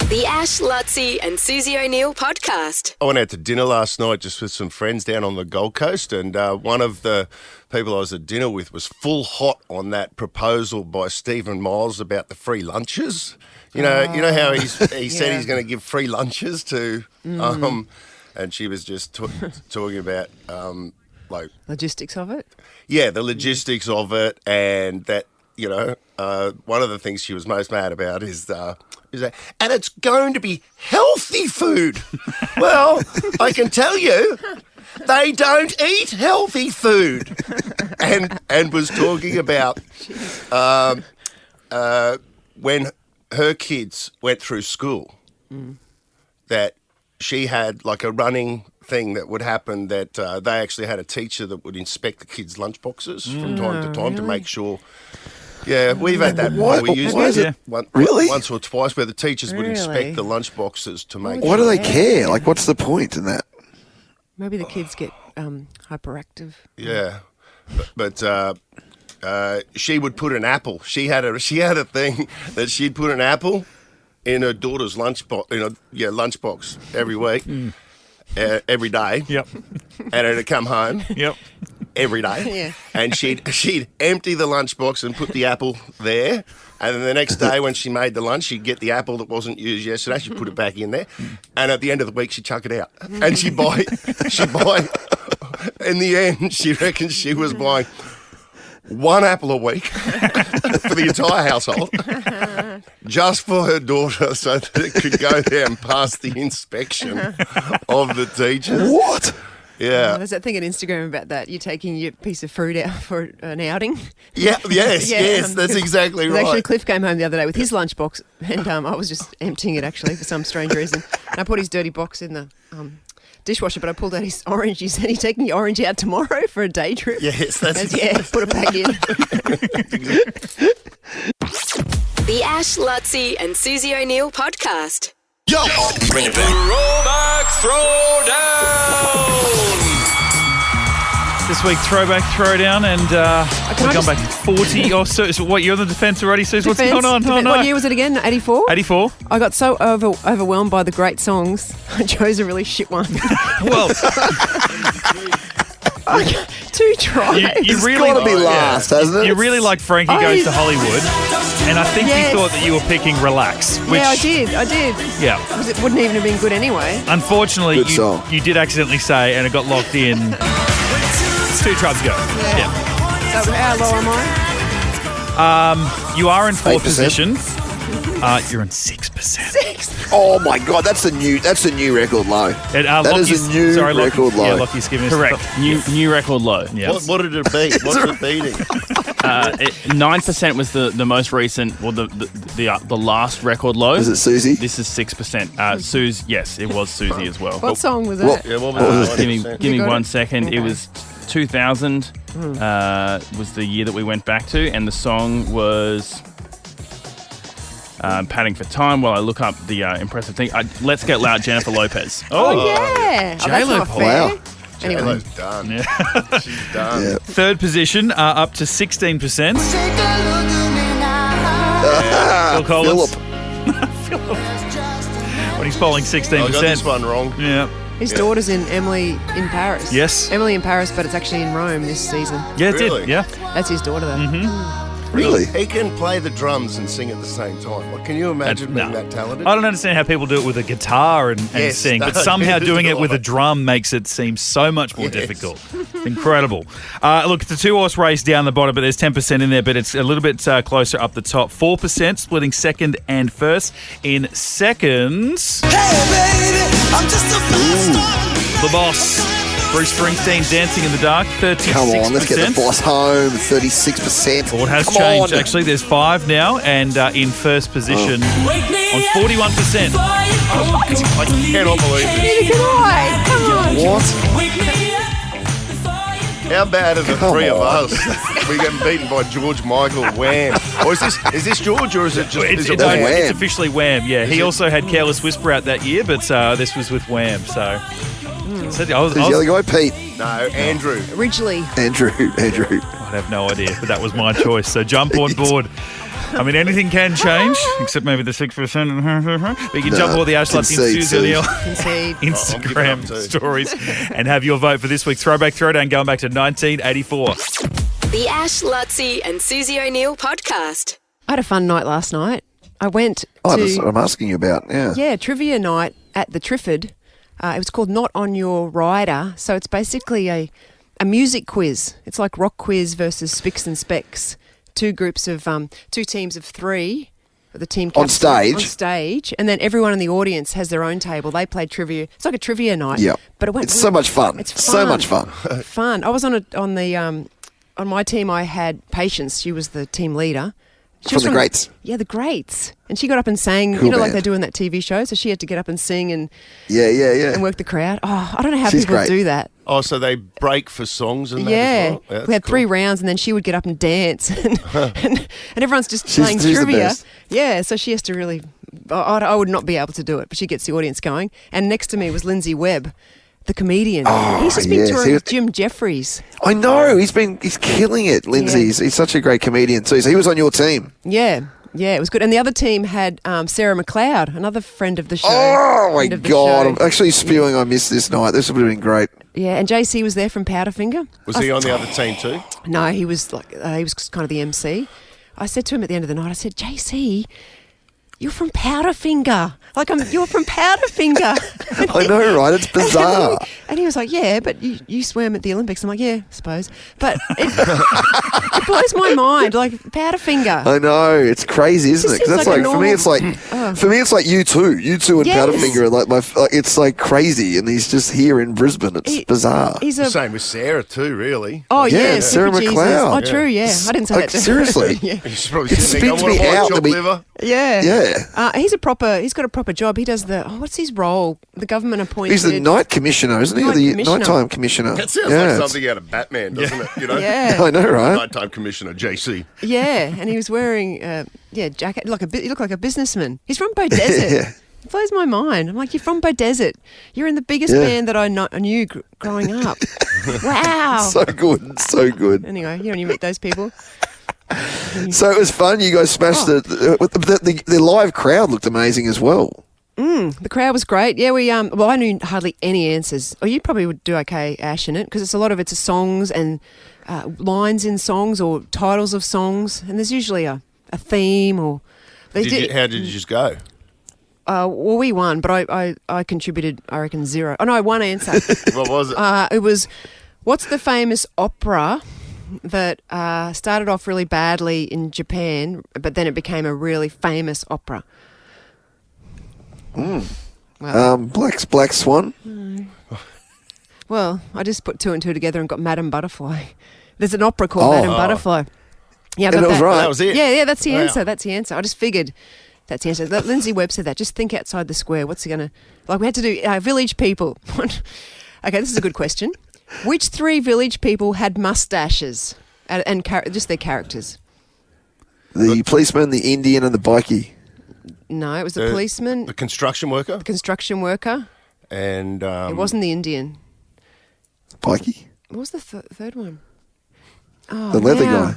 The Ash, Lutzi and Susie O'Neill podcast. I went out to dinner last night just with some friends down on the Gold Coast, and one of the people I was at dinner with was full hot on that proposal by Stephen Miles about the free lunches. You know how he said he's going to give free lunches to, and she was just talking about logistics of it. Yeah, the logistics of it, and that one of the things she was most mad about is that, and it's going to be healthy food. Well, I can tell you, they don't eat healthy food. And was talking about when her kids went through school, that she had like a running thing that would happen, that they actually had a teacher that would inspect the kids' lunchboxes from time to time to make sure. Yeah, we've had that. We used it once or twice, where the teachers would inspect the lunchboxes to make sure. Why do they care? Like, what's the point in that? Maybe the kids get hyperactive. Yeah, but she would put an apple. She had a thing that she'd put an apple in her daughter's lunchbox every week, every day. Yep. And it'd come home. Yep. Every day, and she'd empty the lunchbox and put the apple there, and then the next day when she made the lunch, she'd get the apple that wasn't used yesterday, she'd put it back in there, and at the end of the week she'd chuck it out, and she'd buy. In the end, she reckons she was buying one apple a week for the entire household, just for her daughter, so that it could go there and pass the inspection of the teachers. What? Yeah. There's that thing on Instagram about that. You're taking your piece of fruit out for an outing. Yes, that's exactly right. Actually, Cliff came home the other day with his lunchbox, and I was just emptying it actually for some strange reason. And I put his dirty box in the dishwasher, but I pulled out his orange. He said he's taking the orange out tomorrow for a day trip. Yes, that's put it back in. The Ash, Lutzi and Susie O'Neill podcast. Yo! Bring it back. Throwback Throwdown! This week, Throwback Throwdown, and we've gone back 40. So what, you're on the defence already, Suze? What's going on? Oh, no. What year was it again? 84? 84. I got so overwhelmed by the great songs, I chose a really shit one. Well... Two tries. You really got to be last, hasn't it? You really like Frankie Goes to Hollywood, and I think you thought that you were picking Relax. Which, I did. Yeah. Because it wouldn't even have been good anyway. Unfortunately, you did accidentally say, and it got locked in. 2 tries ago. Yeah. So how low am I? You are in 4th 8%. position. You're in 6%. 6. Oh my God, that's a new record low. That is a new record low. Yeah, Lockie's giving us correct. New record low. Yes. What did it beat? What's it beating? 9% was the most recent, or the last record low. Is it Susie? This is 6%. Suze, yes, it was Susie as well. What song was that? Yeah, what was it? Give me 1 second. Okay. It was 2000 was the year that we went back to, and the song was padding for time while I look up the impressive thing. Let's Get Loud, Jennifer Lopez. Oh yeah. J-Lo. Wow. Anyway. J-Lo's done. Yeah. She's done. Yeah. 3rd position, up to 16%. Phil Collins. Philip. When he's polling 16%. I got this one wrong. Yeah. His daughter's in Emily in Paris. Yes. Emily in Paris, but it's actually in Rome this season. Yeah, it Really? did. Yeah. That's his daughter, though. Mm-hmm. Really? He can play the drums and sing at the same time. Like, can you imagine being that talented? I don't understand how people do it with a guitar and Yes, sing, but no, somehow neither doing do it with I. a drum makes it seem so much more Yes. difficult. Incredible. Look, it's a 2-horse race down the bottom, but there's 10% in there, but it's a little bit closer up the top. 4% splitting 2nd and 1st. In seconds, Hey, baby, I'm just a the boss. Bruce Springsteen, Dancing in the Dark, 36%. Come on, let's get the boss home. 36%. Well, it has Come changed, on. actually. There's 5 now, and in 1st position on 41%. I cannot believe it. Neither can I. Come on. What? How bad are the Come three of on. us? We're getting beaten by George Michael, Wham. Or is this George, or is it just It's, is it it's, Wham? Wham? it's officially Wham, yeah. He also had Careless Whisper out that year, but this was with Wham, so... So I was, Who's the other guy? Pete. No, Andrew. Ridgely. Andrew. I have no idea, but that was my choice, so jump on board. I mean, anything can change, except maybe the 6%. But you can jump all the Ash Lutz in concede, Susie O'Neill Concede. Instagram stories and have your vote for this week's Throwback Throwdown going back to 1984. The Ash, Lutzi and Susie O'Neill podcast. I had a fun night last night. I went That's to what I'm asking you about. Yeah. trivia night at the Trifford. It was called Not On Your Rider. So it's basically a music quiz. It's like rock quiz versus Spicks and Specks. Two teams of three. The team On stage? On stage. And then everyone in the audience has their own table. They played trivia. It's like a trivia night. Yeah. But it went. It's so much fun. It's fun. So much fun. Fun. I was on my team. I had Patience. She was the team leader. She was From the Greats. Yeah, the Greats. And she got up and sang, Cool like band. they do in that TV show. So she had to get up and sing and Yeah. work the crowd. Oh, I don't know how She's people great. do that. Oh, so they break for songs and that Yeah. as well? Yeah, We had that's 3 cool. rounds and then she would get up and dance. And everyone's just playing she's the trivia. best. Yeah, so she has to really... I would not be able to do it, but she gets the audience going. And next to me was Lindsay Webb, the comedian. He's just been yes. touring with Jim Jeffries. I know. He's killing it, Lindsay. Yeah. He's such a great comedian too. So he was on your team. Yeah, it was good. And the other team had Sarah McLeod, another friend of the show. Oh, my friend of the God. show. I'm actually spewing I missed this night. This would have been great. Yeah, and JC was there from Powderfinger. Was he on the other team too? No, he was kind of the MC. I said to him at the end of the night, I said, JC, you're from Powderfinger. You're from Powderfinger. I know, right? It's bizarre. And he was like, yeah, but you swam at the Olympics. I'm like, yeah, I suppose. But it blows my mind, like Powderfinger. I know. It's crazy, isn't it? This 'Cause seems that's like a for me. It's like Oh. for me. It's like you two and Yes. Powderfinger. Are it's like crazy, and he's just here in Brisbane. It's bizarre. He's a... Same with Sarah too, really. Oh, Yeah, yeah, Sarah Super Jesus. McLeod. Oh, true, yeah. I didn't say Like, that to her. seriously. yeah. He's probably It sitting there spins going, me "What, out chopped that we- liver?" Yeah. Yeah. He's got a proper job. He does what's his role? The government appointed. He's the night commissioner, isn't he? Night The commissioner. nighttime commissioner. That sounds Yeah, like it's- something out of Batman, doesn't it? You know? Yeah. I know, right? Nighttime Commissioner JC. Yeah, and he was wearing jacket. He looked like a businessman. He's from Beaudesert. Yeah. It blows my mind. I'm like, you're from Beaudesert. You're in the biggest Yeah. band that I knew growing up. Wow. So good, so good. Anyway, you meet those people. So it was fun. You guys smashed the live crowd looked amazing as well. The crowd was great. Yeah, I knew hardly any answers. Or you probably would do okay, Ash, in it, because it's songs and lines in songs or titles of songs, and there's usually a theme or. How did you just go? Well, we won, but I contributed, I reckon, 0. Oh no, 1 answer. What was it? It was, what's the famous opera that started off really badly in Japan, but then it became a really famous opera? Well, Black Swan. well, I just put 2 and 2 together and got Madame Butterfly. There's an opera called Madame Butterfly. Yeah, And it was right. That was it. Yeah, that's the Wow. answer. That's the answer. I just figured that's the answer. Lindsay Webb said that. Just think outside the square. What's he going to... we had to do village people. Okay, this is a good question. Which 3 village people had mustaches and just their characters? The policeman, the Indian, and the bikie. No, it was the policeman, The construction worker. the construction worker. And It wasn't the Indian. Bikie? What was the third one? The leather guy.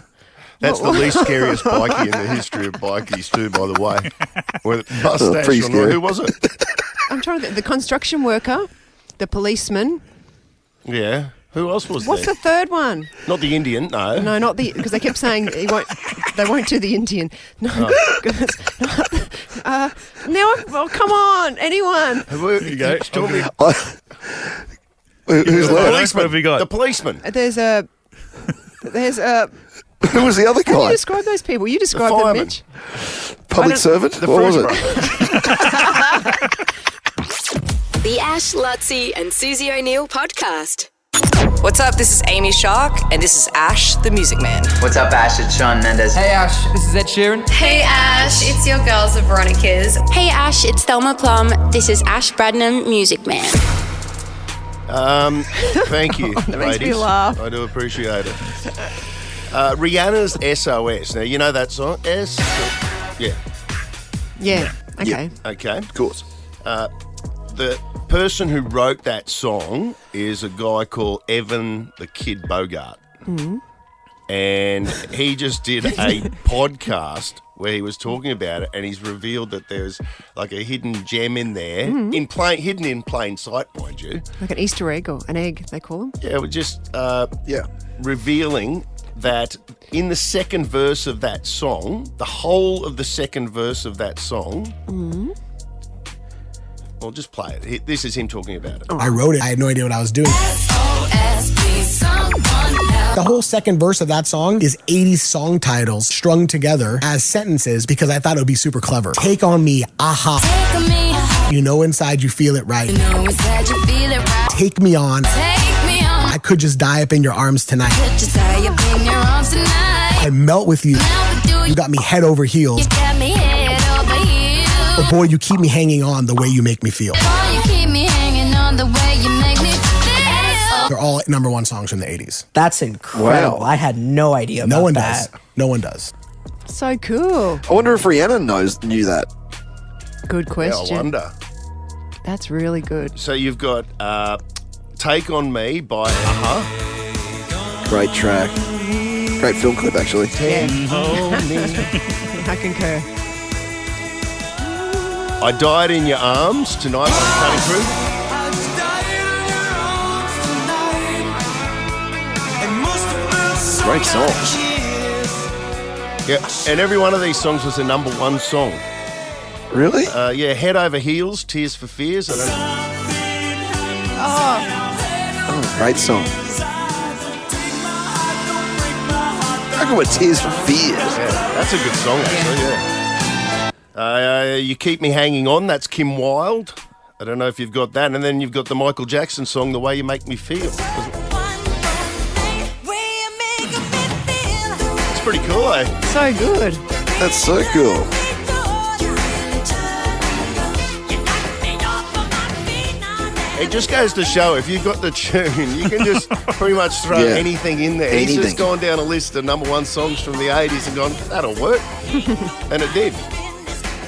that's the least scariest bikie in the history of bikies too, by the way. With mustache pretty on. scary. Who was it? I'm trying to think. The construction worker, the policeman. Yeah. Who else was What's there? the third one? Not the Indian, no. No, not the, because they kept saying they won't do the Indian. No, goodness. Now, come on, anyone. Who go. Who's The left? policeman. What have we got? The policeman. There's a. Who was the other How do you guy? describe those people? You describe them, fireman. Mitch. Public servant? The What was fruit it? brother. The Ash, Lutzi and Susie O'Neill podcast. What's up? This is Amy Shark, and this is Ash, the Music Man. What's up, Ash? It's Shawn Mendes. Hey Ash, this is Ed Sheeran. Hey Ash, it's your girls, the Veronicas. Hey Ash, it's Thelma Plum. This is Ash Bradnam, Music Man. Thank you, That makes me ladies. laugh. I do appreciate it. Rihanna's SOS. Now, you know that song? Yeah. Yeah. Okay. Yeah. Okay. Of course. The person who wrote that song is a guy called Evan the Kid Bogart. Mm-hmm. and he just did a podcast where he was talking about it, and he's revealed that there's like a hidden gem in there, hidden in plain sight, mind you. Like an Easter egg or an egg, they call them. Yeah, we're just revealing that in the second verse of that song, the whole of the second verse of that song. Well, just play it. This is him talking about it. I wrote it. I had no idea what I was doing. The whole second verse of that song is 80 song titles strung together as sentences because I thought it would be super clever. Take on me, aha. You know inside you feel it right. Take me on. I could just die up in your arms tonight. I melt with you. You got me head over heels. But boy, you keep me hanging on the way you make me feel. They're all number one songs from the 80s. That's incredible. Wow. I had no idea about No one that. does. No one does. So cool. I wonder if Rihanna knew that. Good question. Yeah, I wonder. That's really good. So you've got Take On Me by Aha. Great track. Great film clip, actually. I concur. I Died in Your Arms Tonight by Cutting Through. Great songs. Yeah, and every one of these songs was a number one song. Really? Yeah, Head Over Heels, Tears for Fears. I don't Oh, great song. How come with Tears for Fears? Yeah, that's a good song, actually, yeah. You Keep Me Hanging On, that's Kim Wilde. I don't know if you've got that. And then you've got the Michael Jackson song, The Way You Make Me Feel. It's pretty cool, eh? So good. That's so cool. It just goes to show if you've got the tune, you can just pretty much throw anything in there. He's just gone down a list of number one songs from the 80s and gone, that'll work. And it did.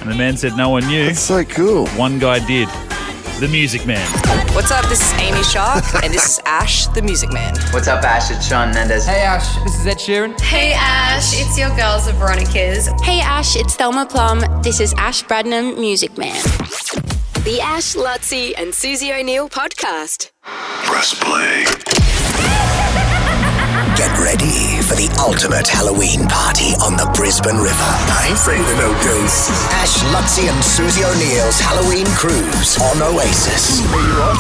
And the man said no one knew. That's so cool. One guy did. The Music Man. What's up? This is Amy Shark, and this is Ash, the Music Man. What's up, Ash? It's Sean Mendes. Hey Ash, this is Ed Sheeran. Hey Ash, it's your girls, the Veronicas. Hey Ash, it's Thelma Plum. This is Ash Bradnam, Music Man. The Ash, Lutzi and Susie O'Neill podcast. Press play. Get ready for the ultimate Halloween party on the Brisbane River. I'm afraid of no ghosts. Ash, Lutzi and Susie O'Neill's Halloween cruise on Oasis.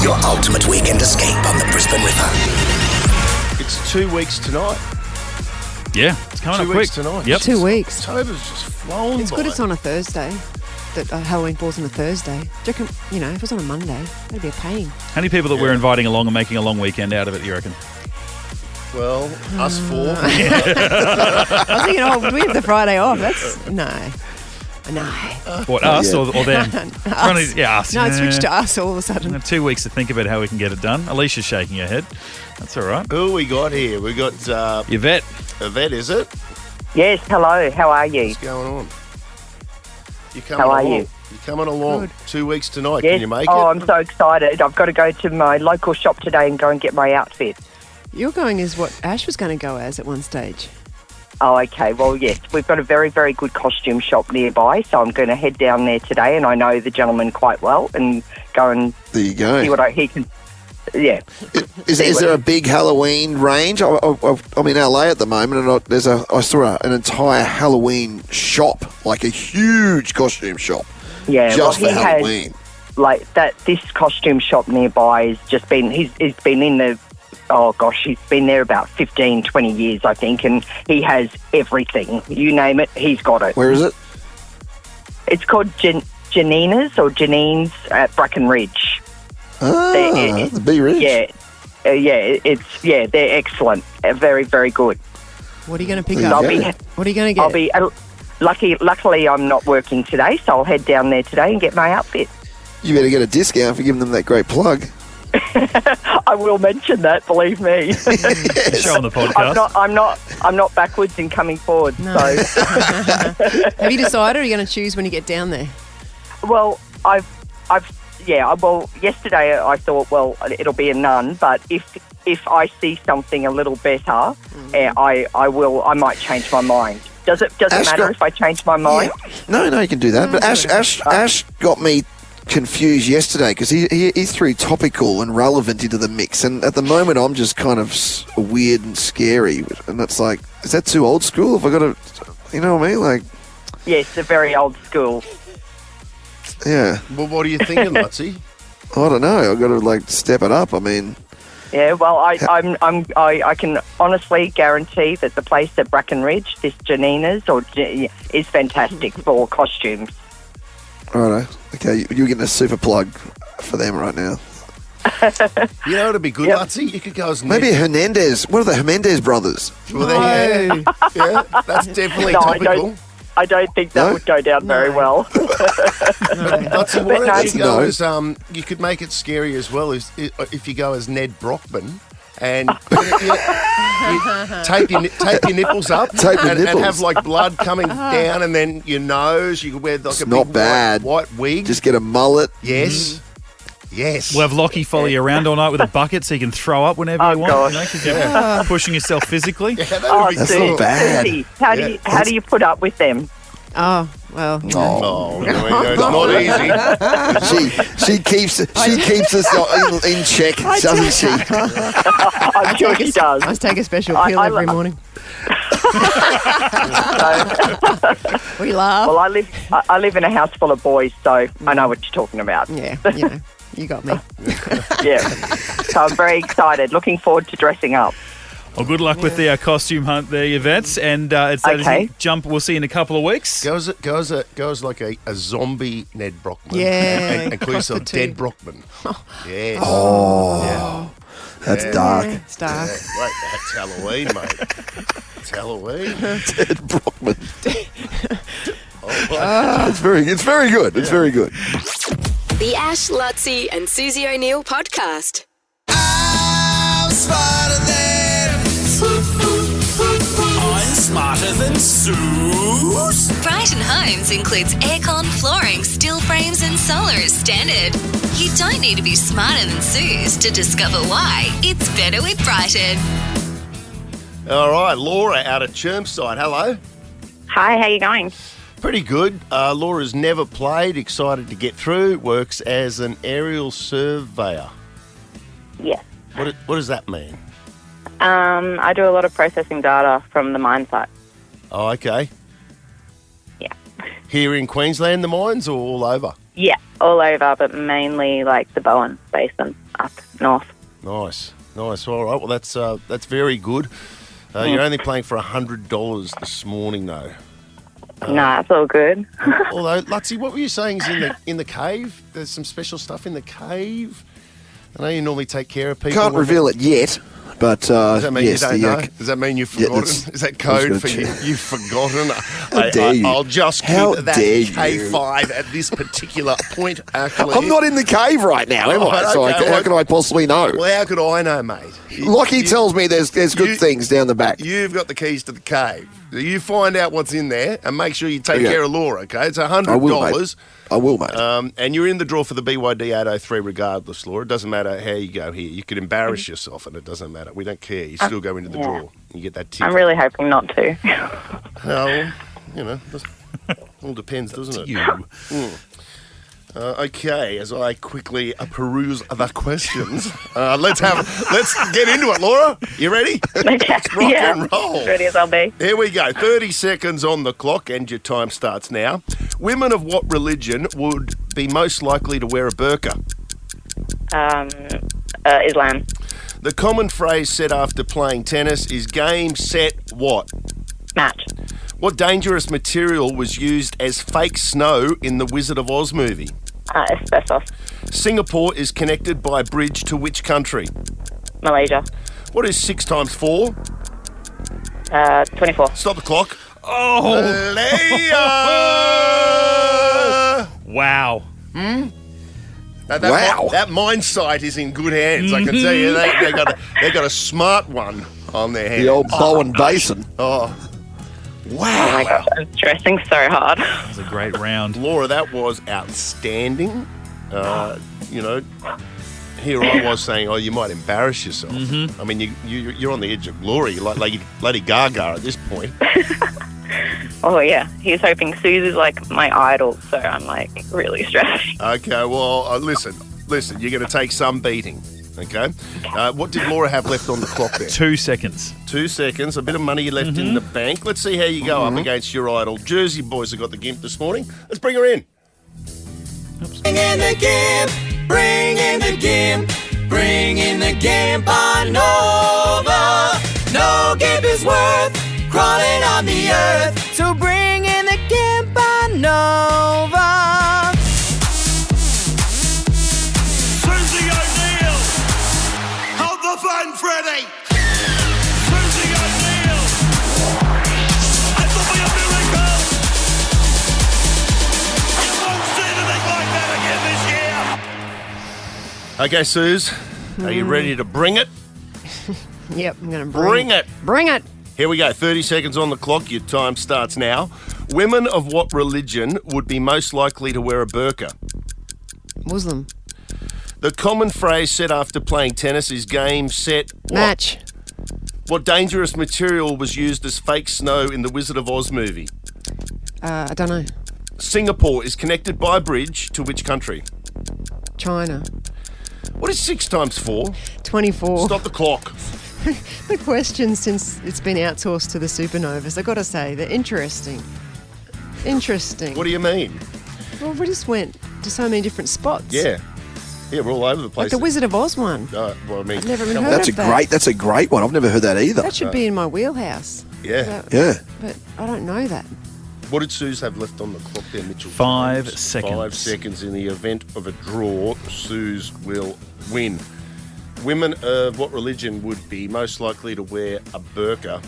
Your ultimate weekend escape on the Brisbane River. It's 2 weeks tonight. Yeah, it's coming up 2 quick. weeks tonight. Yep. 2 weeks. October's just flown It's by. good it's on a Thursday. That Halloween falls on a Thursday. Do you reckon, if it was on a Monday, that'd be a pain. How many people that we're inviting along are making a long weekend out of it, you reckon? Well, us four. I was thinking, do we have the Friday off? That's no. What, us or them? Us. Yeah, us. No, it switched to us all of a sudden. 2 weeks to think about how we can get it done. Alicia's shaking her head. That's all right. Who we got here? We got Yvette. Yvette, is it? Yes, hello. How are you? What's going on? How are you? You're coming along. Good. 2 weeks tonight. Yes. Can you make it? Oh, I'm so excited. I've got to go to my local shop today and go and get my outfit. You're going as what Ash was going to go as at one stage. Oh, okay. Well, yes, we've got a very, very good costume shop nearby, so I'm going to head down there today, and I know the gentleman quite well, and go and There you go. see what he can. Yeah. Is there a big Halloween range? I'm in LA at the moment, and I saw an entire Halloween shop, like a huge costume shop. Yeah, just well, for Halloween. Like that, this costume shop nearby has just been. He's been in the. Oh gosh, he's been there about 15, 20 years, I think, and he has everything. You name it, he's got it. Where is it? It's called Janina's or Janine's at Brackenridge. The B Ridge. Yeah, they're excellent. Very, very good. What are you going to pick So up? I'll be- What are you going to get? I'll be luckily I'm not working today, so I'll head down there today and get my outfit. You better get a discount for giving them that great plug. I will mention that, believe me. Show on the podcast. I'm not backwards in coming forward. No. So Have you decided, or are you going to choose when you get down there? well, yesterday I thought, well, it'll be a nun, but if if I see something a little better, I might change my mind. Does it matter if I change my mind? Yeah. No, you can do that. But Ash got me confused yesterday because he threw topical and relevant into the mix, and at the moment I'm just kind of weird and scary, and it's like, is that too old school? Have I got to, you know what I mean? Like, yes, a very old school. Yeah. Well, what are you thinking, Lutsy? I don't know. I've got to step it up. I mean. Yeah, well, I can honestly guarantee that the place at Brackenridge, this Janina's, is fantastic for costumes. Righto. Okay, you're getting a super plug for them right now. You know, it'd be good, Lutsy. You could go as maybe Hernandez. What are the Hernandez brothers? Well, yeah, that's definitely topical. I don't think that would go down very well. Lutsy, why don't you go as you could make it scary as well if you go as Ned Brockman and tape your nipples up and have blood coming down, and then your nose. You could wear a big white wig. Just get a mullet. Yes. Yes. We'll have Lockie follow you around all night with a bucket so you can throw up whenever you want. Gosh. Because you're pushing yourself physically. Yeah, that's not bad. Susie, how do you put up with them? Oh, well. It's not easy. She keeps us in check, doesn't she? I'm sure she does. I must take a special pill every morning. We laugh. Well, I live in a house full of boys, so I know what you're talking about. Yeah, you got me. Yeah. So I'm very excited. Looking forward to dressing up. Well, good luck with the costume hunt, the events, and it's jump. We'll see you in a couple of weeks. Goes like a zombie Ned Brockman. Yeah, and call yourself Dead Brockman. Yeah. Oh, yeah. That's dark. It's dark. Yeah, wait, that's Halloween, mate. It's Halloween. Dead Brockman. It's very good. It's very good. The Ash, Lutsy and Susie O'Neill podcast. I'm smarter than Suze. Brighton Homes includes aircon, flooring, steel frames and solar as standard. You don't need to be smarter than Suze to discover why it's better with Brighton. All right, Laura out at Chermside. Hello. Hi, how you going? Pretty good. Laura's never played, excited to get through, works as an aerial surveyor. Yes. What does that mean? I do a lot of processing data from the mine site. Oh, okay. Yeah. Here in Queensland, the mines, or all over? Yeah, all over, but mainly like the Bowen Basin up north. Nice. All right. Well, that's very good. You're only playing for $100 this morning, though. Nah, it's all good. Although, Lutsy, what were you saying is in the cave? There's some special stuff in the cave. I know you normally take care of people. Can't reveal it yet. But does that mean yes, you don't know? Does that mean you've forgotten? Is that code for you've forgotten? How dare you? I'll just keep that K5 at this particular point. Actually, I'm not in the cave right now, am I? So how can I possibly know? Well, how could I know, mate? Lockie tells me there's good things down the back. You've got the keys to the cave. You find out what's in there and make sure you take care of Laura, okay? It's $100. I will, mate. And you're in the draw for the BYD 803 regardless, Laura. It doesn't matter how you go here. You could embarrass yourself and it doesn't matter. We don't care. You still go into the draw. You get that ticket. I'm really hoping not to. No, it all depends, doesn't it? Okay, as I quickly peruse the questions, let's get into it, Laura. You ready? Okay. Let's rock and roll. As ready as I'll be. Here we go. 30 seconds on the clock, and your time starts now. Women of what religion would be most likely to wear a burqa? Islam. The common phrase said after playing tennis is game, set, what? Match. What dangerous material was used as fake snow in the Wizard of Oz movie? Asbestos. Singapore is connected by a bridge to which country? Malaysia. What is 6 times 4? 24. Stop the clock. Oh! Leia! Wow. That mine site is in good hands, I can tell you. They got a smart one on their hands. The old Bowen Basin. Oh. Wow. Oh my gosh, I'm stressing so hard. That was a great round. Laura, that was outstanding. here I was saying, oh, you might embarrass yourself. Mm-hmm. I mean, you're on the edge of glory. You're like Lady Gaga at this point. Oh, yeah. He's hoping Suze is like my idol, so I'm like really stressed. Okay, well, listen, you're going to take some beating, okay? What did Laura have left on the clock there? 2 seconds. 2 seconds, a bit of money left in the bank. Let's see how you go up against your idol. Jersey boys have got the gimp this morning. Let's bring her in. Bring in the gimp, bring in the gimp, bring in the gimp on Nova. No gimp is worth crawling on the earth, so bring in the gimp on Nova. Susie O'Neill, hold the phone, Freddie. Susie O'Neill, I thought we were miracles. You won't see anything like that again this year. Okay, Suze, are you ready to bring it? Yep, I'm going to Bring it. Bring it. Here we go, 30 seconds on the clock. Your time starts now. Women of what religion would be most likely to wear a burqa? Muslim. The common phrase said after playing tennis is game, set, what? Match. What dangerous material was used as fake snow in the Wizard of Oz movie? I don't know. Singapore is connected by a bridge to which country? China. What is 6 times 4? 24. Stop the clock. The questions, since it's been outsourced to the supernovas, I've got to say, they're interesting. Interesting. What do you mean? Well, we just went to so many different spots. Yeah. Yeah, we're all over the place. Like the Wizard of Oz one. Well, I mean, I've never even heard That's of a that. great. That's a great one. I've never heard that either. That should be in my wheelhouse. Yeah. Yeah. But I don't know that. What did Suze have left on the clock there, Mitchell? 5 James? seconds. 5 seconds. In the event of a draw, Suze will win. Women of what religion would be most likely to wear a burqa?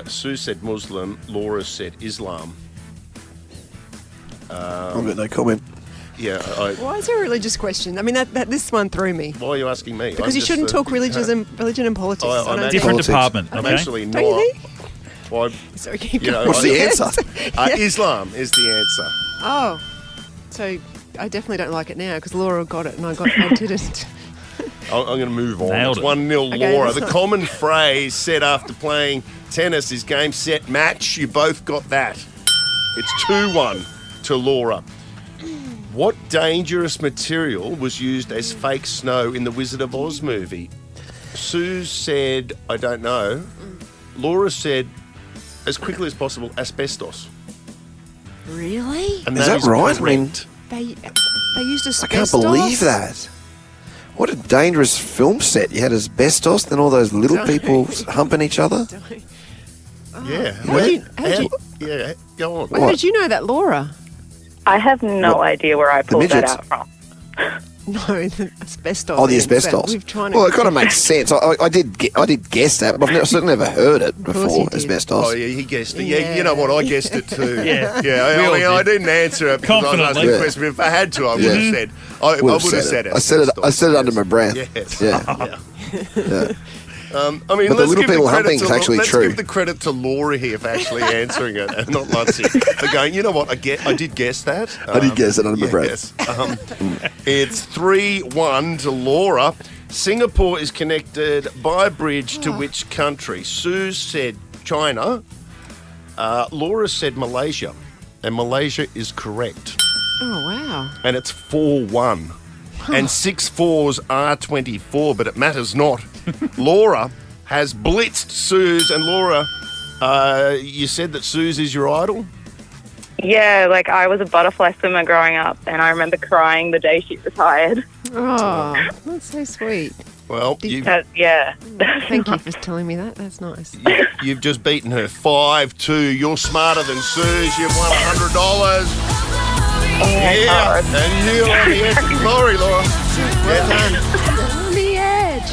Sue said Muslim. Laura said Islam. I've got no comment. Yeah. Why is there a religious question? I mean, that this one threw me. Why are you asking me? Because you shouldn't talk religion and politics. I'm I Different don't think. department. I'm Okay. actually Don't you not. think? Well, Sorry, keep you know, going. What's the answer? Islam is the answer. Oh, so I definitely don't like it now because Laura got it and I didn't. I'm going to move on. Nailed It's it. 1-0 Okay, Laura. that's The fine. common phrase said after playing tennis is game, set, match. You both got that. It's 2-1 to Laura. What dangerous material was used as fake snow in the Wizard of Oz movie? Sue said, I don't know. Laura said, as quickly as possible, asbestos. Really? And Is that right? I mean, correct. They used asbestos. I can't believe that. What a dangerous film set. You had asbestos, then all those little people humping each other. Yeah. Yeah, go on. How did you know that, Laura? I have no idea where I pulled that midgets? out from. No, the asbestos. Oh, the thing, but asbestos. we've tried to- Well, it kind of makes sense. I did guess that, but I've certainly never heard it course you before. did. Asbestos. Oh, yeah, he guessed it. Yeah, you know what? I guessed it too. Yeah. Yeah, We all I mean, I did. didn't answer it because I was asking Confidently. the question. If I had to, I would have said. I would have said it. I said it under my breath. Yes. Yeah. Yeah. I mean, But the let's little give people the credit humping to is actually let's true. give the credit to Laura here for actually answering it, and not Lutzi for going. You know what? I did guess that. I did guess it under my breath. Yes. It's 3-1 to Laura. Singapore is connected by a bridge to which country? Sue said China. Laura said Malaysia, and Malaysia is correct. Oh, wow. And it's 4-1. And 6 4s are 24, but it matters not. Laura has blitzed Suze, and Laura, you said that Suze is your idol? Yeah, like I was a butterfly swimmer growing up, and I remember crying the day she retired. Oh, that's so sweet. Well, Yeah. Thank you for telling me that. That's nice. you've just beaten her 5-2. You're smarter than Suze. You've won $100. Yeah, and you're on the edge of glory, Laura. Well done. On the edge.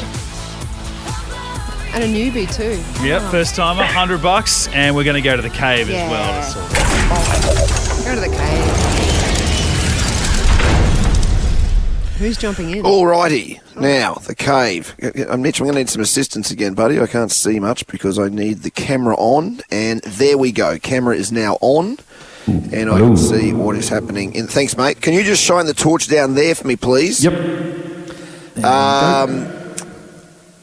And a newbie too. Yep, first timer, $100, and we're going to go to the cave as well. Yeah. To sort of- Go to the cave. Who's jumping in? Alrighty. Now, the cave. Mitch, I'm going to need some assistance again, buddy. I can't see much because I need the camera on. And there we go. Camera is now on. And I can see what is happening. Thanks, mate. Can you just shine the torch down there for me, please? Yep.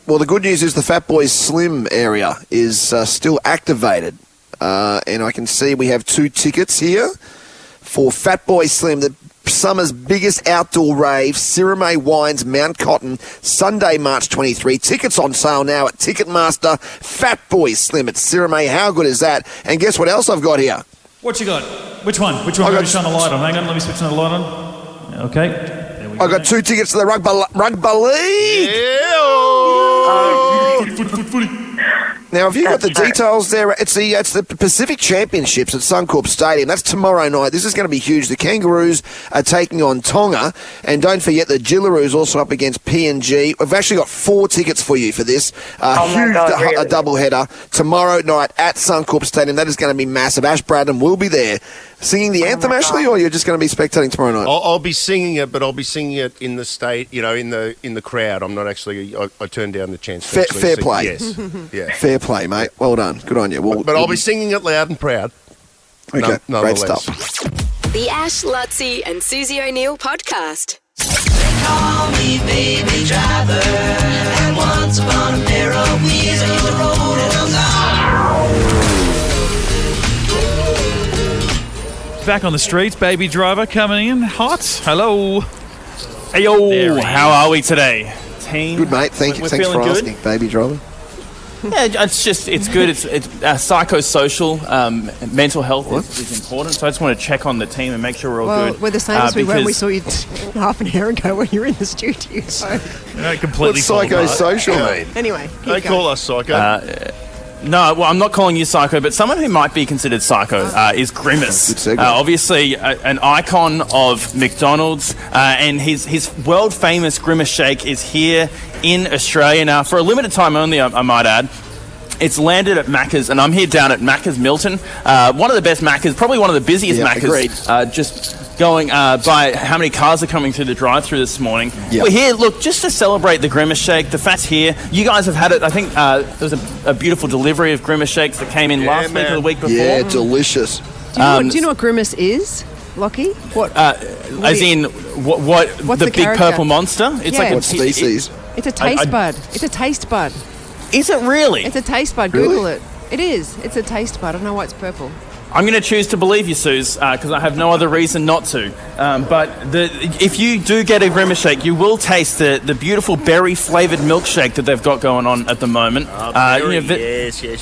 Well, the good news is the Fat Boy Slim area is still activated. And I can see we have 2 tickets here for Fat Boy Slim, the summer's biggest outdoor rave, Sirime Wines, Mount Cotton, Sunday, March 23. Tickets on sale now at Ticketmaster. Fat Boy Slim at Sirime. How good is that? And guess what else I've got here? What you got? Which one? Which one? Let me shine the light on. Hang on, let me switch the light on. Okay. There we go. I've got 2 tickets to the Rugby League. Footy. Now, have you got the details there? It's the Pacific Championships at Suncorp Stadium. That's tomorrow night. This is going to be huge. The Kangaroos are taking on Tonga. And don't forget the Jillaroos also up against PNG. We've actually got 4 tickets for you for this. Huge really? doubleheader tomorrow night at Suncorp Stadium. That is going to be massive. Ash Bradham will be there singing the anthem, Ashley, or you're just going to be spectating tomorrow night? I'll be singing it, but I'll be singing it in the state, in the crowd. I'm not actually. I turned down the chance. To Fair play. Yes. Yeah. Fair play, mate. Well done. Good on you. But I'll be singing it loud and proud. Okay, great stuff. The Ash, Lutzi and Susie O'Neill podcast. Call me baby driver. And once upon a pair of wheels, I used to roll along. Back on the streets, Baby Driver coming in hot. Hello. Hey, yo. How are we today, team? Good, mate. Thanks for asking, Baby Driver. Yeah, it's good. It's psychosocial. Mental health is important. So I just want to check on the team and make sure we're all good. We're the same as we were when we saw you half an hour ago when you were in the studio. So. Completely psychosocial, mate. Anyway, they call us psycho. No, well, I'm not calling you psycho, but someone who might be considered psycho is Grimace. Obviously, an icon of McDonald's, and his world-famous Grimace shake is here in Australia now for a limited time only, I might add. It's landed at Macca's, and I'm here down at Macca's Milton. One of the best Macca's, probably one of the busiest Macca's. Just going by how many cars are coming through the drive-thru this morning. Yep. We're here, look, just to celebrate the Grimace Shake. The fat's here. You guys have had it. I think there was a beautiful delivery of Grimace Shakes that came in last week or the week before. Yeah, delicious. Do you know what Grimace is, Lockie? What? What's the big character? Purple monster? It's like what species? It's a taste bud. It's a taste bud. Is it really? It's a taste bud. Google it. It is. It's a taste bud. I don't know why it's purple. I'm going to choose to believe you, Suze, because I have no other reason not to. But if you do get a Grimace Shake, you will taste the beautiful berry-flavoured milkshake that they've got going on at the moment.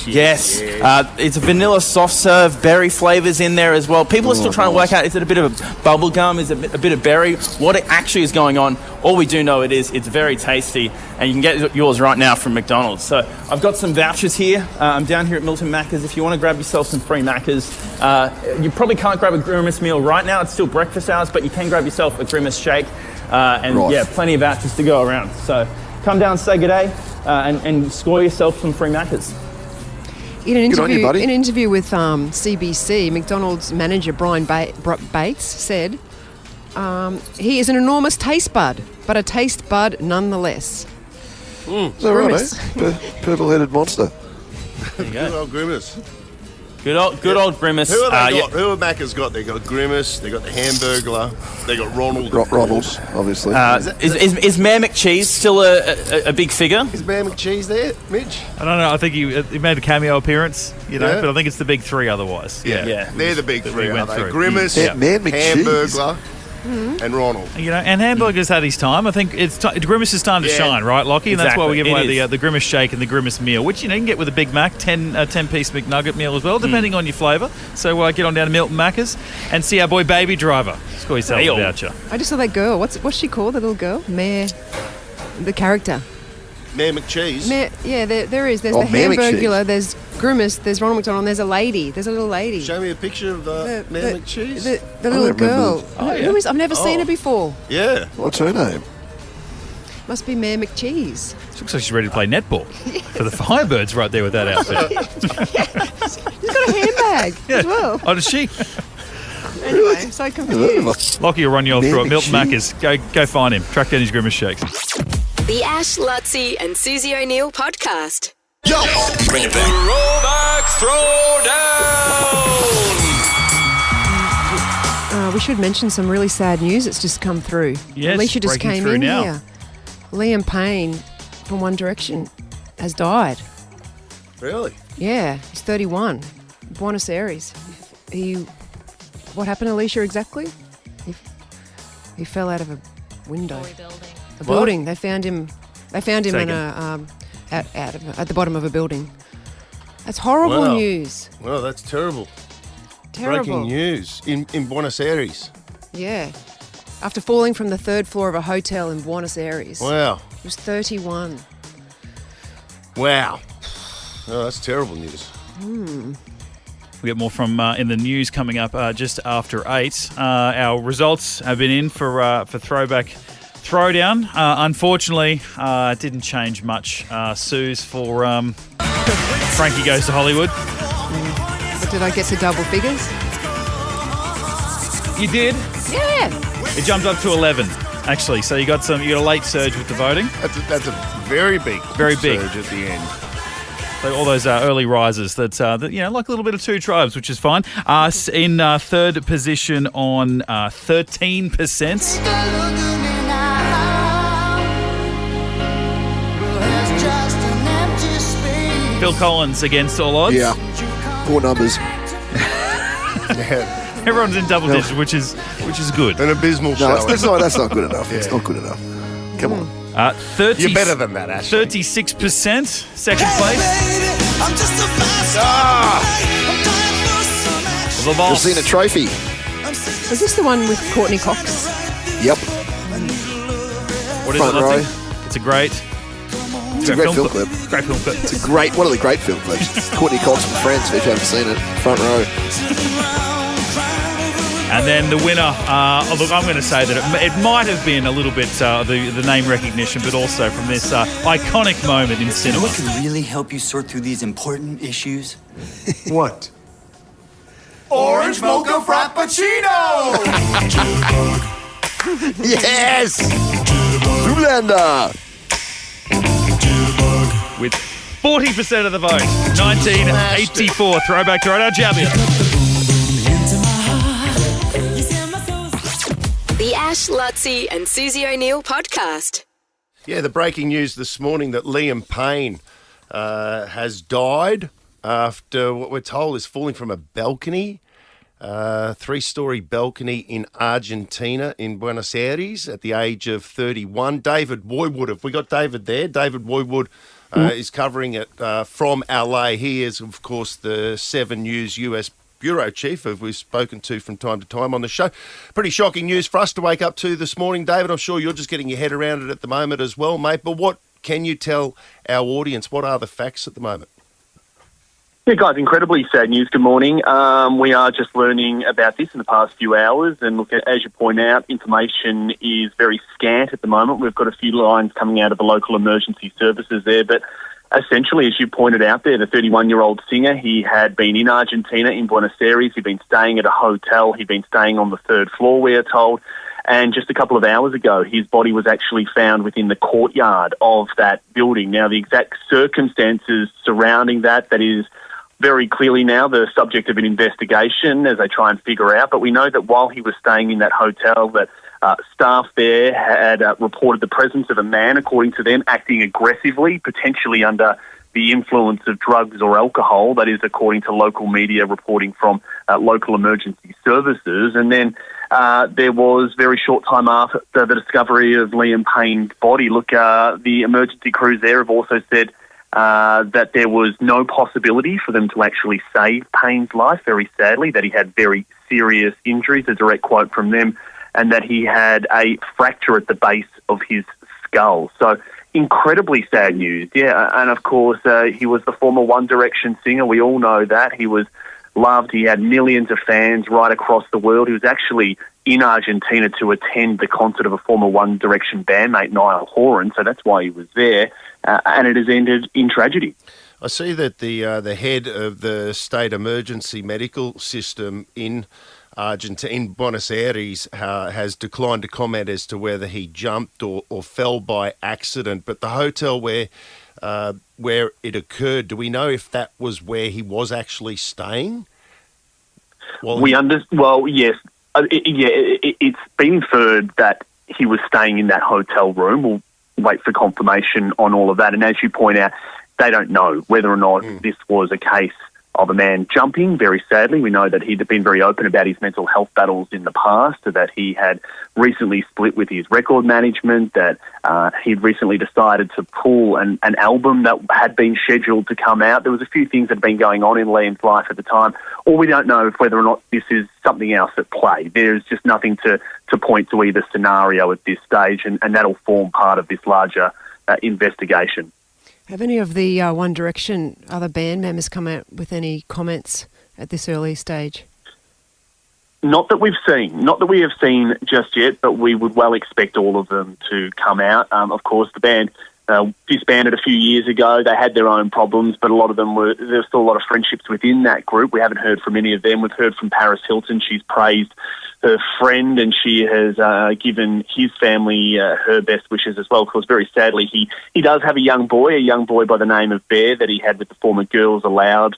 Yes. It's a vanilla soft serve, berry flavours in there as well. People are still trying to work out, is it a bit of a bubble gum, is it a bit of berry? What it actually is going on, all we do know it's very tasty, and you can get yours right now from McDonald's. So I've got some vouchers here. I'm down here at Milton Macca's. If you want to grab yourself some free Macca's, you probably can't grab a Grimace meal right now. It's still breakfast hours, but you can grab yourself a Grimace shake. Plenty of vouchers to go around. So come down, say good day, and score yourself some free Macca's. In an interview with CBC, McDonald's manager Brian Bates said he is an enormous taste bud, but a taste bud nonetheless. Is that right, purple-headed monster. There you go. Good old Grimace. Good old Grimace. Who have they got? Who have Macca's got? They got Grimace. They got the Hamburglar. They got Ronald. Ronald, obviously. Is Mayor McCheese still a big figure? Is Mayor McCheese there, Mitch? I don't know. I think he made a cameo appearance, but I think it's the big three otherwise. Yeah. They're the big three. Went through. Grimace, Mayor McCheese. Hamburglar. And Ronald. And Hamburger's had his time. I think Grimace is starting to shine, right, Lockie? And that's why we give away the Grimace Shake and the Grimace Meal, which you can get with a Big Mac, 10-piece McNugget meal as well, depending on your flavour. So get on down to Milton Macca's and see our boy Baby Driver. Score yourself a voucher. I just saw that girl. What's she called, the little girl? Mayor. The character. Mayor McCheese. There is. There's the Hamburglar, there's Grimace, there's Ronald McDonald, and there's a lady. There's a little lady. Show me a picture of Mayor McCheese. The little girl. Who is? I've never seen her before. Yeah. What's her name? Must be Mayor McCheese. She looks like she's ready to play netball for the Firebirds right there with that outfit. She's got a handbag as well. Oh, does she? Anyway, I'm so confused. Lockie will run you all through it. Milton Macca's. Go find him. Track down his Grimace Shakes. The Ash, Lutzi and Susie O'Neill podcast. Yo! Bring it back. Throwback throwdown. We should mention some really sad news that's just come through. Yes, Alicia just breaking came through in now. here. Liam Payne from One Direction has died. Really? Yeah, he's 31. Buenos Aires. What happened, Alicia, exactly? He fell out of a window. A building. They found him in at the bottom of a building. That's horrible news. Well, that's terrible. Terrible. Breaking news in Buenos Aires. Yeah. After falling from the third floor of a hotel in Buenos Aires. Wow. He was 31. Wow. Oh, that's terrible news. We get more from in the news coming up just after 8. Our results have been in for Throwback Throwdown. Unfortunately, it didn't change much. Suze for Frankie Goes to Hollywood. But did I get to double figures? You did? Yeah. It jumped up to 11, actually. So you got a late surge with the voting. That's a very big surge at the end. So all those early risers that like a little bit of Two Tribes, which is fine. In third position on 13%. Phil Collins Against All Odds. Yeah. Poor numbers. Everyone's in double digits, which is good. An abysmal show. No, that's not good enough. It's not good enough. Come on. 30, You're better than that, Ashley. 36%, second place. The You've Boss. seen a trophy. Is this the one with Courtney Cox? Yep. What is Front it, row. Lottie? It's a great great film clip. Great film clip. It's one of the great film clips. Courtney Cox from Friends, if you haven't seen it. Front row. And then the winner, look, I'm going to say that it might have been a little bit the name recognition, but also from this iconic moment in cinema. What can really help you sort through these important issues? What? Orange Mocha Frappuccino! Yes! Zoolander! With 40% of the vote, 1984 Throwback to Radar Champion. The Ash, Lutzi and Susie O'Neill podcast. Yeah, the breaking news this morning that Liam Payne has died after what we're told is falling from a balcony, 3-story balcony in Argentina, in Buenos Aires, at the age of 31. David Woywood, have we got David there? David Woywood is covering it from LA. He is, of course, the 7 News US Bureau Chief, who we've spoken to from time to time on the show. Pretty shocking news for us to wake up to this morning, David. I'm sure you're just getting your head around it at the moment as well, mate. But what can you tell our audience? What are the facts at the moment? Yeah, guys, incredibly sad news. Good morning. We are just learning about this in the past few hours. And look, as you point out, information is very scant at the moment. We've got a few lines coming out of the local emergency services there. But essentially, as you pointed out there, the 31-year-old singer, he had been in Argentina, in Buenos Aires. He'd been staying at a hotel. He'd been staying on the 3rd floor, we are told. And just a couple of hours ago, his body was actually found within the courtyard of that building. Now, the exact circumstances surrounding that is very clearly now the subject of an investigation as they try and figure out. But we know that while he was staying in that hotel, that staff there had reported the presence of a man, according to them, acting aggressively, potentially under the influence of drugs or alcohol. That is according to local media reporting from local emergency services. And then there was very short time after the discovery of Liam Payne's body. Look, the emergency crews there have also said that there was no possibility for them to actually save Payne's life, very sadly, that he had very serious injuries, a direct quote from them, and that he had a fracture at the base of his skull. So incredibly sad news, yeah. And of course, he was the former One Direction singer. We all know that. He was loved. He had millions of fans right across the world. He was actually in Argentina to attend the concert of a former One Direction bandmate, Niall Horan, so that's why he was there. And it has ended in tragedy. I see that the head of the state emergency medical system in Argentina, in Buenos Aires, has declined to comment as to whether he jumped or fell by accident. But the hotel where it occurred, do we know if that was where he was actually staying? Yes. It's been inferred that he was staying in that hotel room. Well, wait for confirmation on all of that. And as you point out, they don't know whether or not this was a case of a man jumping, very sadly. We know that he'd been very open about his mental health battles in the past, that he had recently split with his record management, that he'd recently decided to pull an album that had been scheduled to come out. There was a few things that had been going on in Liam's life at the time, or we don't know whether or not this is something else at play. There's just nothing to point to either scenario at this stage, and that'll form part of this larger investigation. Have any of the One Direction other band members come out with any comments at this early stage? Not that we have seen just yet, but we would well expect all of them to come out. Of course, the band disbanded a few years ago. They had their own problems, but a lot of them there's still a lot of friendships within that group. We haven't heard from any of them. We've heard from Paris Hilton. She's praised her friend, and she has given his family her best wishes as well. Because very sadly, he does have a young boy by the name of Bear that he had with the former Girls Aloud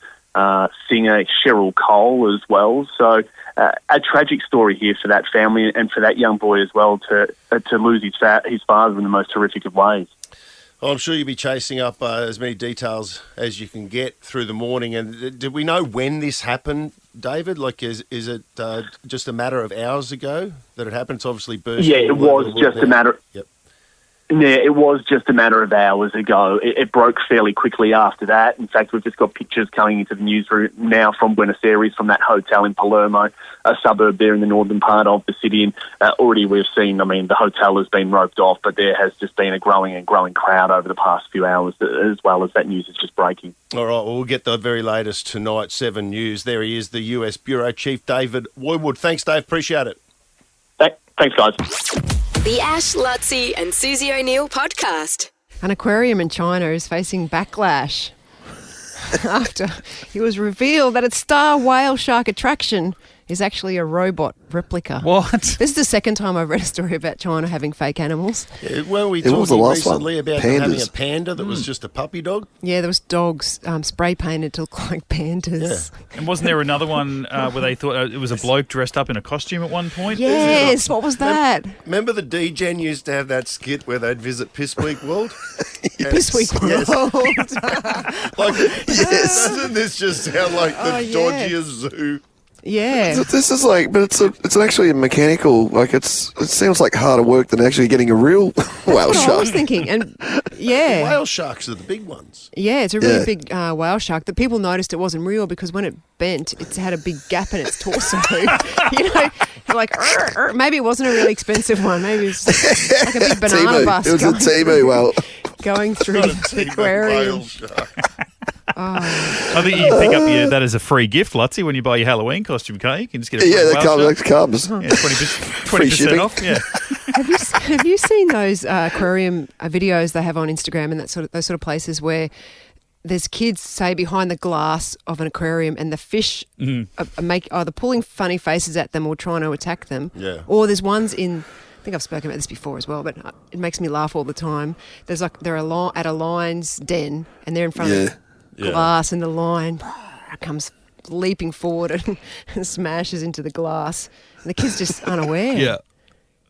singer Cheryl Cole as well. So a tragic story here for that family and for that young boy as well to lose his father in the most horrific of ways. Well, I'm sure you'll be chasing up as many details as you can get through the morning. And did we know when this happened, David? Like, is it just a matter of hours ago that it happened? It's obviously burst. Yeah, it was just a matter. Yep. Yeah, it was just a matter of hours ago. It broke fairly quickly after that. In fact, we've just got pictures coming into the newsroom now from Buenos Aires, from that hotel in Palermo, a suburb there in the northern part of the city. And already we've seen, the hotel has been roped off, but there has just been a growing crowd over the past few hours, as well as that news is just breaking. All right, well, we'll get the very latest tonight, 7 News. There he is, the US Bureau Chief, David Woodward. Thanks, Dave. Appreciate it. Thanks, guys. The Ash, Lutzi and Susie O'Neill podcast. An aquarium in China is facing backlash after it was revealed that its star whale shark attraction is actually a robot replica. What? This is the second time I've read a story about China having fake animals. Yeah, well, we talked recently about having a panda that was just a puppy dog. Yeah, there was dogs spray painted to look like pandas. Yeah. And wasn't there another one where they thought it was a bloke dressed up in a costume at one point? Yes, what was that? Remember the D-Gen used to have that skit where they'd visit Piss Week World? Piss Week World. Doesn't this just sound like the dodgiest zoo? Yeah. This is like, but it's actually a mechanical, like it seems like harder work than actually getting a real whale shark. I was thinking, and yeah. Whale sharks are the big ones. Yeah, it's a really big whale shark that people noticed it wasn't real because when it bent, it had a big gap in its torso. You're like, maybe it wasn't a really expensive one. Maybe it was like a big banana bus. It was a Temu whale. Going through the aquarium. I think you can pick up that as a free gift, Lutzi, when you buy your Halloween costume, can't you? You can just get a free that comes. Yeah, 20% off. Yeah. Have you seen those aquarium videos they have on Instagram and those sort of places where there's kids, say, behind the glass of an aquarium and the fish are either pulling funny faces at them or trying to attack them. Yeah. Or there's ones in... I think I've spoken about this before as well, but it makes me laugh all the time. They're at a lion's den and they're in front of glass and the lion comes leaping forward and smashes into the glass. And the kid's just unaware. Yeah.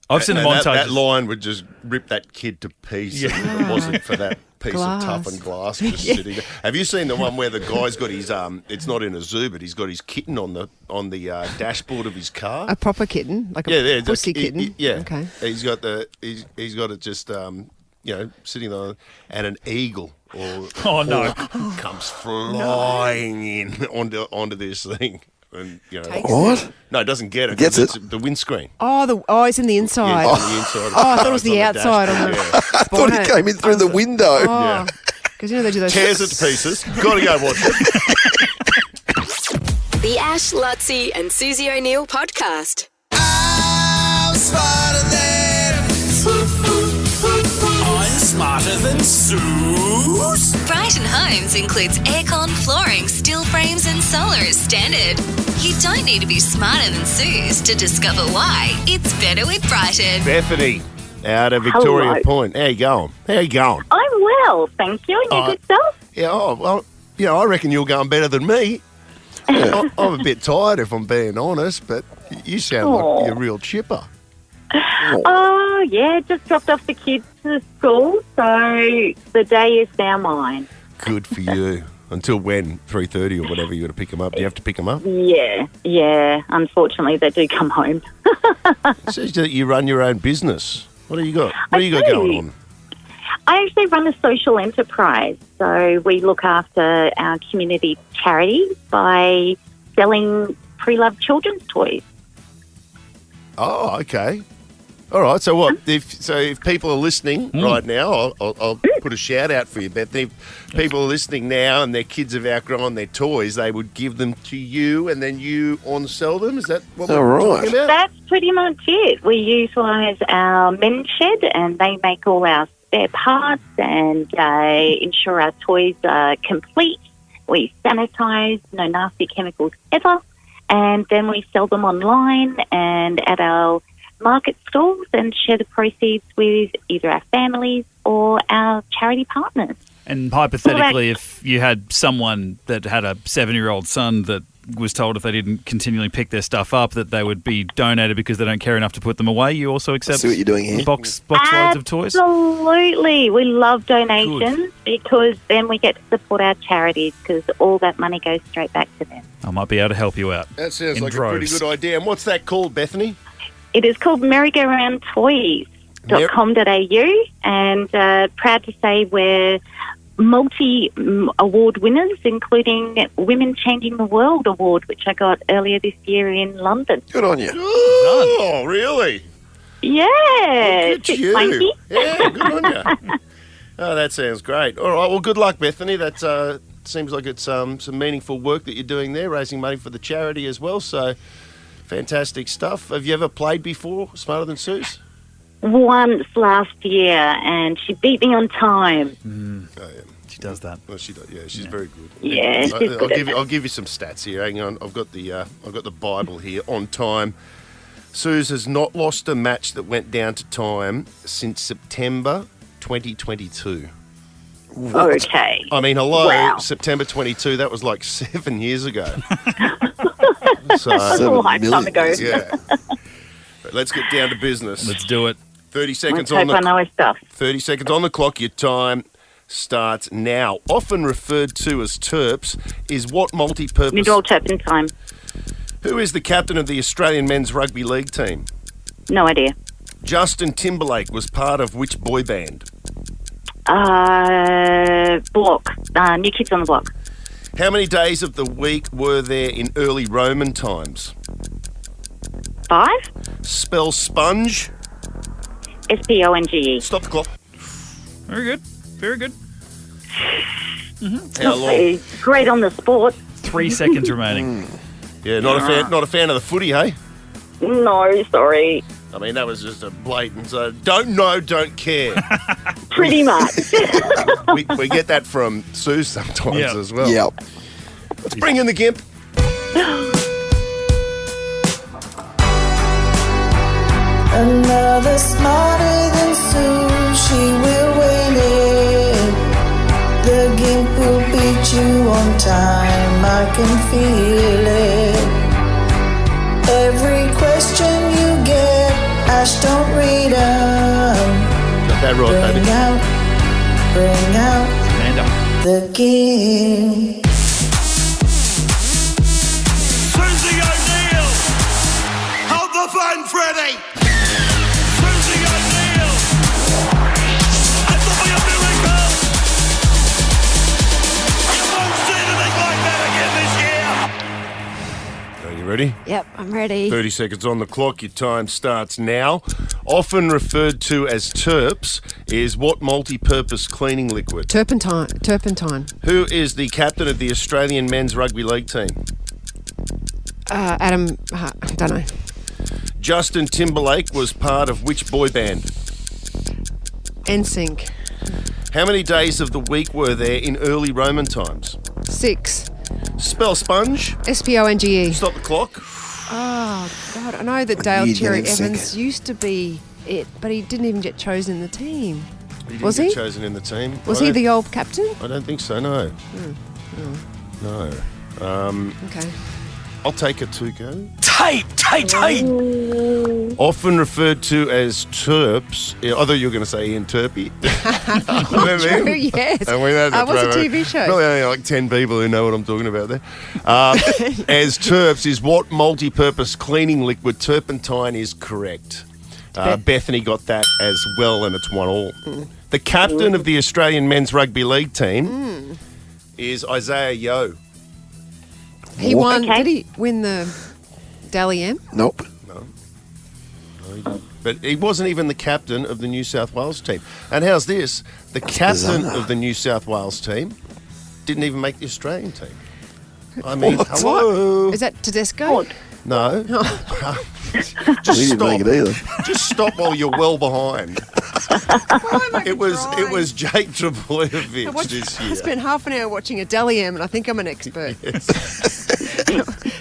I've seen the montage. That lion would just rip that kid to pieces if it wasn't for that piece of toughened glass just sitting there. Have you seen the one where the guy's got his it's not in a zoo, but he's got his kitten on the dashboard of his car? A proper kitten, like a pussy kitten. Yeah. Okay. He's got it just sitting on, and an eagle comes flying in onto this thing. And, what? No, it doesn't get it. Gets it. It's the windscreen. It's in the inside. Yeah, it's on the inside. I thought it was the outside. I thought it came in through the window. Because they do those. Tears it to pieces. Got to go watch it. The Ash, Lutzi and Susie O'Neill podcast. I'm smarter than Suze. Brighton Homes includes aircon, flooring, steel frames and solar as standard. You don't need to be smarter than Suze to discover why it's better with Brighton. Bethany, out of Victoria Hello. Point. How you going? I'm well, thank you. And you good self? Yeah, I reckon you're going better than me. I'm a bit tired if I'm being honest, but you sound like you're real chipper. Oh, yeah, just dropped off the kids to school, so the day is now mine. Good for you. Until when? 3:30 or whatever you got to pick them up? Do you have to pick them up? Yeah. Unfortunately, they do come home. It says that you run your own business. What do you got? What do you got going on? I actually run a social enterprise, so we look after our community charity by selling pre-loved children's toys. Oh, okay. All right. So what? If people are listening right now, I'll put a shout out for you, Bethany. If people are listening now and their kids have outgrown their toys, they would give them to you, and then you on-sell them. Is that what we're talking about? That's pretty much it. We utilise our men's shed, and they make all our spare parts and ensure our toys are complete. We sanitise, no nasty chemicals ever, and then we sell them online and at our market stalls and share the proceeds with either our families or our charity partners. And hypothetically, if you had someone that had a 7-year-old son that was told if they didn't continually pick their stuff up that they would be donated because they don't care enough to put them away, you also accept see what you're doing here. box loads of toys? Absolutely. We love donations because then we get to support our charities because all that money goes straight back to them. I might be able to help you out. That sounds in like droves. a pretty good idea. And what's that called, Bethany? It is called merry-go-round-toys.com.au, and proud to say we're multi-award winners, including Women Changing the World Award, which I got earlier this year in London. Good on you. Oh, really? Yeah. Good to you. Yeah, good on you. Oh, that sounds great. All right, well, good luck, Bethany. That seems like it's some meaningful work that you're doing there, raising money for the charity as well, so fantastic stuff. Have you ever played before, Smarter Than Suze? Once last year, and she beat me on time. Oh, yeah. She does that. Well, she does. Yeah, she's very good. Yeah, she's good at I'll give you some stats here. Hang on, I've got the Bible here. On time, Suze has not lost a match that went down to time since September 2022. What? Okay. I mean, hello, Wow. September 22. That was like 7 years ago. So, That's a lifetime ago. Yeah. But let's get down to business. Let's do it. 30 seconds Let's on hope I know his stuff. 30 seconds on the clock. Your time starts now. Often referred to as Terps is what multi-purpose... Mid-roll turpentine. Who is the captain of the Australian men's rugby league team? No idea. Justin Timberlake was part of which boy band? Block. New Kids on the Block. How many days of the week were there in early Roman times? 5. Spell sponge. SPONGE. Stop the clock. Very good. Very good. How long? Great on the sport. 3 seconds remaining. Yeah, not a fan of the footy, hey? No, sorry. I mean, that was just a blatant. Don't know, don't care. Pretty much. we get that from Suze sometimes as well. Yep. Let's bring in the Gimp. Another smarter than Sue, she will win it. The Gimp will beat you on time, I can feel it. Every question you get, Ash, don't read them. Got that right, baby. Bring out Amanda. the Gimp. Susie O'Neill! Hold the phone, Freddie! Susie O'Neill! It will be a miracle! You won't see anything like that again this year! Are you ready? Yep, I'm ready. 30 seconds on the clock. Your time starts now. Often referred to as Terps is what multi-purpose cleaning liquid? Turpentine. Who is the captain of the Australian men's rugby league team? Adam, I don't know. Justin Timberlake was part of which boy band? NSYNC. How many days of the week were there in early Roman times? 6. Spell sponge. SPONGE. Stop the clock. Oh, God. I know that Dale you Cherry didn't Evans used to be it, but he didn't even get chosen in the team. He didn't Was get he? chosen in the team. Was he the old captain? I don't think so, no. Oh. No. Okay. I'll take it to go. Tight. Often referred to as Terps. I thought you were going to say Ian Turpie. True, yes. And we had that was a promo. TV show. Really only like 10 people who know what I'm talking about there. As Terps is what multi-purpose cleaning liquid? Turpentine is correct. Bethany got that as well, and it's 1-1. The captain of the Australian men's rugby league team is Isaiah Yeo. He won. Okay. Did he win the Dally M? Nope. No, he didn't. But he wasn't even the captain of the New South Wales team. And how's this? The captain of the New South Wales team didn't even make the Australian team. I mean, hello. Is that Tedesco? No. Just stop. Make it either. Just stop while you're well behind. It was Jake Trebojevic this year. I spent half an hour watching a Dally M, and I think I'm an expert.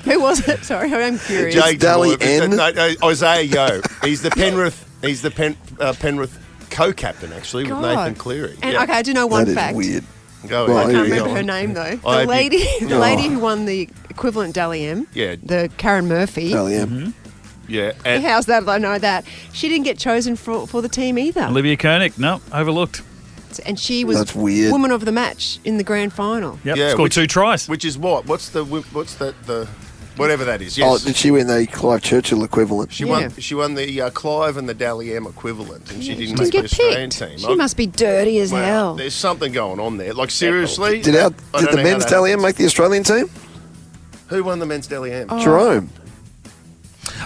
Who was it? Sorry, I'm curious. Jake Dally N. No, Isaiah Yeo. He's the Penrith co-captain actually with Nathan Cleary. And okay, I do know one that fact. Is weird. I can't remember her name though. The lady who won the equivalent Dally M. Yeah. The Karen Murphy. Dally M. Mm-hmm. Yeah. And how's that? I know that. She didn't get chosen for the team either. Olivia Koenig, no, overlooked. And she was That's weird. woman of the match in the grand final. Yep, scored 2 tries. Which is what? What's the whatever that is? Yes. Oh, did she win the Clive Churchill equivalent? She won the Clive and the Dally M equivalent, and she didn't get make the Australian picked. team. She must be dirty as hell. There's something going on there. Like seriously, Did the men's Dally M make the Australian team? Who won the men's Dally M? Jerome.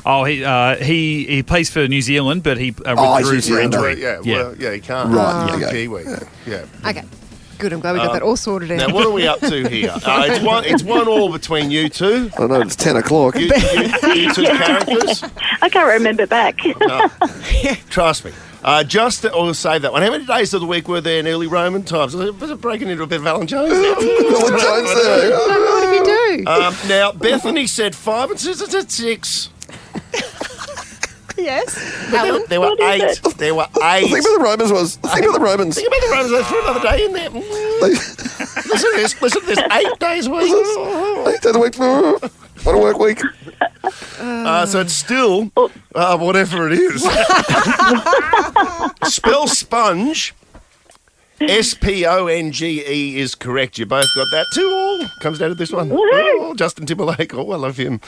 Oh, he plays for New Zealand, but he withdrew for injury. Yeah, well, he can't. Right, He's a okay. Kiwi. Yeah. Okay. Good, I'm glad we got that all sorted out. Now, what are we up to here? It's 1-1 between you two. I know, it's 10 o'clock. You two characters. I can't remember back. No. Trust me. I'll save that one. How many days of the week were there in early Roman times? Was it breaking into a bit of Valentine's? Valentine's Day. What did you do? Now, Bethany said 5 and Susan said 6. Yes. But there were 8. There were 8. Think about the Romans. Think about the Romans. Think about the Romans. Let's put another day in there. Listen to this. 8 days a week. 8 days a week. What a work week. So it's still whatever it is. Spell sponge. SPONGE is correct. You both got that. 2-2 comes down to this one. Oh, Justin Timberlake. Oh, I love him.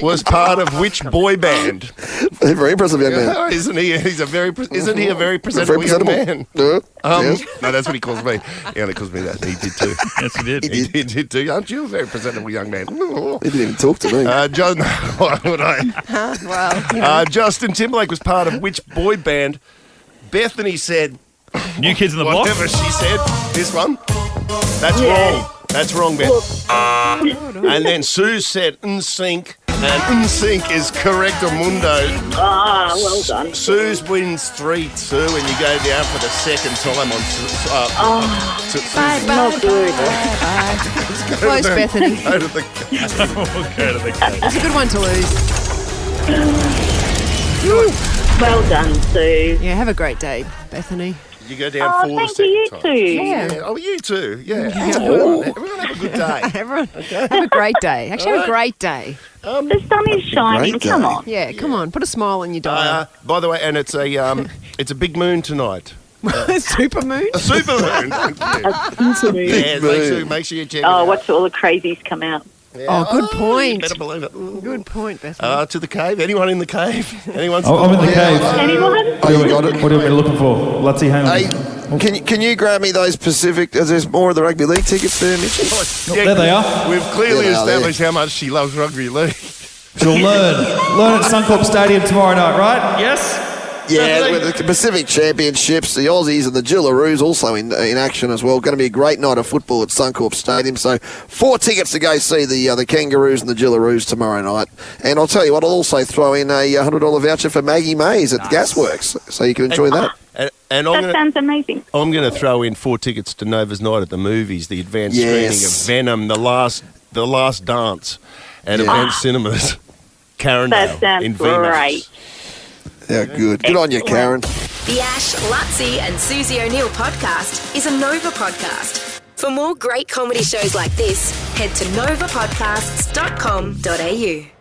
Was part of which boy band? Very impressive young man. Isn't he? Isn't he a very presentable young man? Yes. No, that's what he calls me. He only calls me that. He did too. Yes, he did. He did too. Aren't you a very presentable young man? He didn't even talk to me. Why would I? Well, Justin Timberlake was part of which boy band? Bethany said. New Kids in the Block. Whatever she said. This one. That's wrong. That's wrong, Beth. And then Sue said NSYNC, and NSYNC is correctamundo. Well done. Suze wins 3-2, and you go down for the second time on. Not good. Close, Bethany. Go to the It's a good one to lose. Well done, Sue. Yeah, have a great day, Bethany. You go down for the thank second you, time. too. Yeah. Oh, you too. Yeah. Everyone have a good day. Everyone have a great day. Actually, have a great day. The sun is shining. Come on. Yeah, come on. Put a smile on your dial. By the way, and it's a big moon tonight. Super moon? A super moon. Thank you. Yeah, make sure you check it out. Watch all the crazies come out. Yeah. Oh, good point. You better believe it. Good point, Bethany. To the cave. Anyone in the cave? Anyone? I'm in the cave. Anyone? Oh, you got it. What are we looking for? Let's see. Hang on. Hey, can you grab me those Pacific? There's more of the rugby league tickets there, Mitchell. There they are. We've clearly established how much she loves rugby league. She'll learn at Suncorp Stadium tomorrow night, right? Yes? Yeah, with the Pacific Championships, the Aussies and the Jillaroos also in action as well. Going to be a great night of football at Suncorp Stadium. So 4 tickets to go see the Kangaroos and the Jillaroos tomorrow night. And I'll tell you what, I'll also throw in a $100 voucher for Maggie Mays at Gasworks, so you can enjoy that. And That sounds amazing. I'm going to throw in 4 tickets to Nova's Night at the Movies, the advanced screening of Venom, the last dance at Advanced Cinemas, Carindale. That sounds in VMAX. great. Yeah, good. Good on you, Karen. The Ash, Lutzi and Susie O'Neill podcast is a Nova podcast. For more great comedy shows like this, head to novapodcasts.com.au.